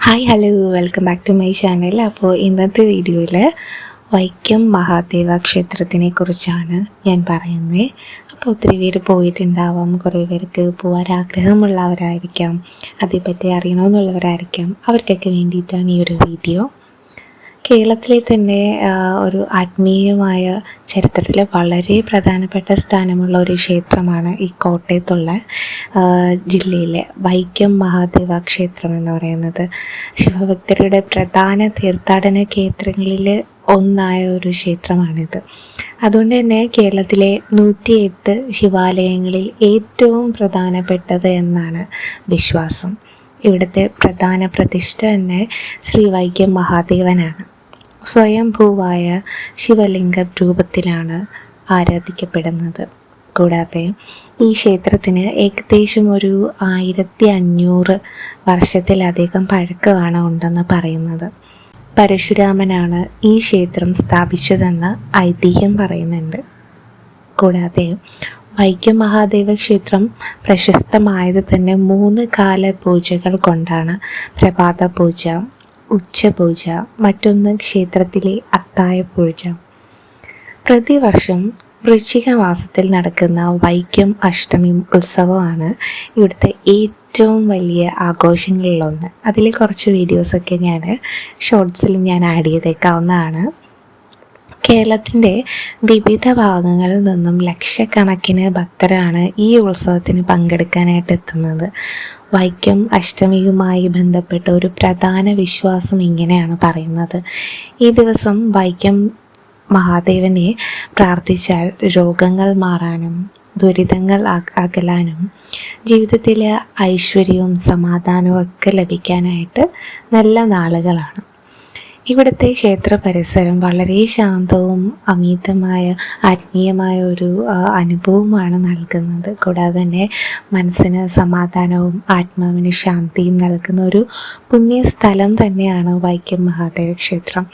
Hi hello welcome back to my channel. അപ്പോൾ ഇന്നത്തെ വീഡിയോയിൽ വൈക്കം മഹാദേവ ക്ഷേത്രത്തിനെ കുറിച്ചാണ് ഞാൻ പറയുന്നത്. അപ്പോൾ ഒത്തിരി പേര് പോയിട്ടുണ്ടാവാം, കുറേ പേർക്ക് പോകാൻ ആഗ്രഹമുള്ളവരായിരിക്കാം, അതേപ്പറ്റി അറിയണമെന്നുള്ളവരായിരിക്കാം. അവർക്കൊക്കെ വേണ്ടിയിട്ടാണ് ഈ ഒരു വീഡിയോ. കേരളത്തിലെ തന്നെ ഒരു ആത്മീയമായ ചരിത്രത്തിൽ വളരെ പ്രധാനപ്പെട്ട സ്ഥാനമുള്ള ഒരു ക്ഷേത്രമാണ് ഈ കോട്ടയത്തുള്ള ജില്ലയിലെ വൈക്കം മഹാദേവ ക്ഷേത്രം എന്ന് പറയുന്നത്. ശിവഭക്തരുടെ പ്രധാന തീർത്ഥാടന കേന്ദ്രങ്ങളിൽ ഒന്നായ ഒരു ക്ഷേത്രമാണിത്. അതുകൊണ്ട് തന്നെ കേരളത്തിലെ 108 ശിവാലയങ്ങളിൽ ഏറ്റവും പ്രധാനപ്പെട്ടത് എന്നാണ് വിശ്വാസം. ഇവിടുത്തെ പ്രധാന പ്രതിഷ്ഠ തന്നെ ശ്രീ വൈക്കം മഹാദേവനാണ്. സ്വയംഭൂവായ ശിവലിംഗ രൂപത്തിലാണ് ആരാധിക്കപ്പെടുന്നത്. കൂടാതെ ഈ ക്ഷേത്രത്തിന് ഏകദേശം ഒരു 1500 വർഷത്തിലധികം പഴക്കമാണ് ഉണ്ടെന്ന് പറയുന്നത്. പരശുരാമനാണ് ഈ ക്ഷേത്രം സ്ഥാപിച്ചതെന്ന് ഐതിഹ്യം പറയുന്നുണ്ട്. കൂടാതെ വൈക്കം മഹാദേവ ക്ഷേത്രം പ്രശസ്തമായത് തന്നെ 3 കാല പൂജകൾ കൊണ്ടാണ്. പ്രഭാത പൂജ, ഉച്ചപൂജ, മറ്റൊന്ന് ക്ഷേത്രത്തിലെ അത്തായ പൂജ. പ്രതിവർഷം വൃശ്ചിക മാസത്തിൽ നടക്കുന്ന വൈക്കം അഷ്ടമി ഉത്സവമാണ് ഇവിടുത്തെ ഏറ്റവും വലിയ ആഘോഷങ്ങളിലൊന്ന്. അതിലെ കുറച്ച് വീഡിയോസൊക്കെ ഞാൻ ഷോർട്സിലും ഞാൻ ആഡ് ചെയ്തേക്കാവുന്നതാണ്. കേരളത്തിൻ്റെ വിവിധ ഭാഗങ്ങളിൽ നിന്നും ലക്ഷക്കണക്കിന് ഭക്തരാണ് ഈ ഉത്സവത്തിന് പങ്കെടുക്കാനായിട്ട് എത്തുന്നത്. വൈക്കം അഷ്ടമിയുമായി ബന്ധപ്പെട്ട ഒരു പ്രധാന വിശ്വാസം ഇങ്ങനെയാണ് പറയുന്നത്. ഈ ദിവസം വൈക്കം മഹാദേവനെ പ്രാർത്ഥിച്ചാൽ രോഗങ്ങൾ മാറാനും ദുരിതങ്ങൾ അകലാനും ജീവിതത്തിലെ ഐശ്വര്യവും സമാധാനവും ഒക്കെ ലഭിക്കാനായിട്ട് നല്ല നാളുകളാണ്. ഇവിടുത്തെ ക്ഷേത്ര പരിസരം വളരെ ശാന്തവും അമിതമായ ആത്മീയമായ ഒരു അനുഭവമാണ് നൽകുന്നത്. കൂടാതെ തന്നെ മനസ്സിന് സമാധാനവും ആത്മാവിന് ശാന്തിയും നൽകുന്ന ഒരു പുണ്യസ്ഥലം തന്നെയാണ് വൈക്കം മഹാദേവ ക്ഷേത്രം.